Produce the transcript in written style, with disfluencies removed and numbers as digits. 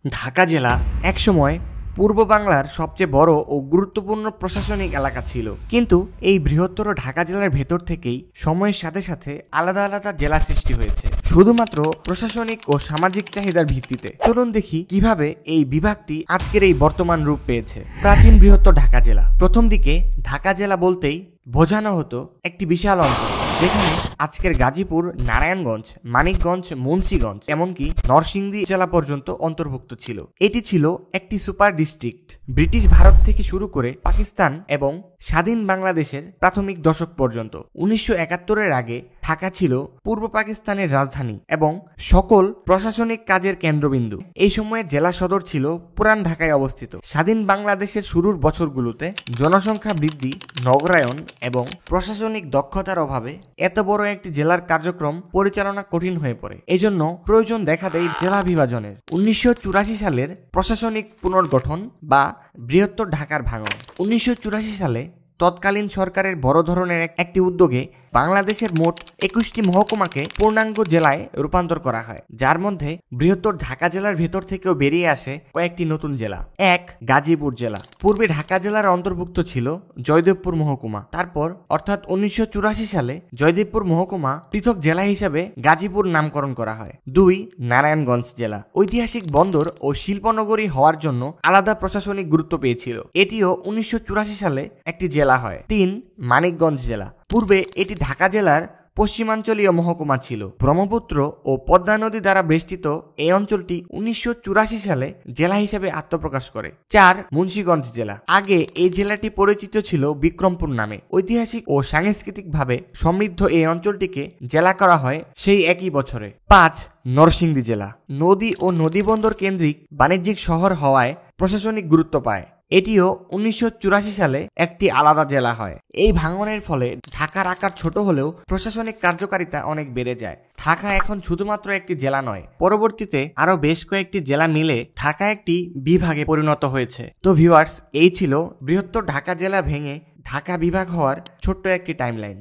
ঢাকা জেলা একসময় পূর্ব বাংলার সবচেয়ে বড় ও গুরুত্বপূর্ণ প্রশাসনিক এলাকা ছিল, কিন্তু এই বৃহত্তর ঢাকা জেলার ভেতর থেকেই সময়ের সাথে সাথে আলাদা আলাদা জেলা সৃষ্টি হয়েছে, শুধুমাত্র প্রশাসনিক ও সামাজিক চাহিদার ভিত্তিতে। চলুন দেখি কিভাবে এই বিভাগটি আজকের এই বর্তমান রূপ পেয়েছে। প্রাচীন বৃহত্তর ঢাকা জেলা। প্রথম দিকে ঢাকা জেলা বলতেই বোঝানো হতো একটি বিশাল অঞ্চল, যেখানে আজকের গাজীপুর, নারায়ণগঞ্জ, মানিকগঞ্জ, মুন্সিগঞ্জ, এমনকি নরসিংদী জেলা পর্যন্ত অন্তর্ভুক্ত ছিল। এটি ছিল একটি সুপার ডিস্ট্রিক্ট। ব্রিটিশ ভারত থেকে শুরু করে পাকিস্তান এবং স্বাধীন বাংলাদেশের প্রাথমিক দশক পর্যন্ত 1971-এর আগে ঢাকা ছিল পূর্ব পাকিস্তানের রাজধানী এবং সকল প্রশাসনিক কাজের কেন্দ্রবিন্দু। এই সময়ে জেলা সদর ছিল পুরান ঢাকায় অবস্থিত। স্বাধীন বাংলাদেশের শুরুর বছরগুলোতে জনসংখ্যা বৃদ্ধি, নগরায়ন এবং প্রশাসনিক দক্ষতার অভাবে এত বড় একটি জেলার কার্যক্রম পরিচালনা কঠিন হয়ে পড়ে। এজন্য প্রয়োজন দেখা দেয় জেলা বিভাজনের। 1984 সালের প্রশাসনিক পুনর্গঠন বা বৃহত্তর ঢাকার ভাঙন। 1984 সালে তৎকালীন সরকারের বড় ধরনের একটি উদ্যোগে বাংলাদেশের মোট 21টি মহকুমাকে পূর্ণাঙ্গ জেলায় রূপান্তর করা হয়, যার মধ্যে বৃহত্তর ঢাকা জেলার ভেতর থেকেও বেরিয়ে আসে কয়েকটি নতুন জেলা। এক, গাজীপুর জেলা। পূর্বে ঢাকা জেলার অন্তর্ভুক্ত ছিল জয়দেবপুর মহকুমা। তারপর অর্থাৎ 1984 সালে জয়দেবপুর মহকুমা পৃথক জেলা হিসাবে গাজীপুর নামকরণ করা হয়। 2, নারায়ণগঞ্জ জেলা। ঐতিহাসিক বন্দর ও শিল্পনগরী হওয়ার জন্য আলাদা প্রশাসনিক গুরুত্ব পেয়েছিল। এটিও 1984 সালে একটি জেলা হয়। 3, মানিকগঞ্জ জেলা। পূর্বে এটি ঢাকা জেলার পশ্চিমাঞ্চলীয় মহকুমা ছিল। ব্রহ্মপুত্র ও পদ্মা নদী দ্বারা বেষ্টিত এই অঞ্চলটি 1984 সালে জেলা হিসেবে আত্মপ্রকাশ করে। 4, মুন্সিগঞ্জ জেলা। আগে এই জেলাটি পরিচিত ছিল বিক্রমপুর নামে। ঐতিহাসিক ও সাংস্কৃতিকভাবে সমৃদ্ধ এই অঞ্চলটিকে জেলা করা হয় সেই একই বছরে। 5, নরসিংদী জেলা। নদী ও নদীবন্দর কেন্দ্রিক বাণিজ্যিক শহর হওয়ায় প্রশাসনিক গুরুত্ব পায়। এটিও 1984 সালে একটি আলাদা জেলা হয়। এই ভাঙনের ফলে ঢাকার আকার ছোট হলেও প্রশাসনিক কার্যকারিতা অনেক বেড়ে যায়। ঢাকা এখন শুধুমাত্র একটি জেলা নয়, পরবর্তীতে আরো বেশ কয়েকটি জেলা মিলে ঢাকা একটি বিভাগে পরিণত হয়েছে। তো ভিউয়ার্স, এই ছিল বৃহত্তর ঢাকা জেলা ভেঙে ঢাকা বিভাগ হওয়ার ছোট্ট একটি টাইমলাইন।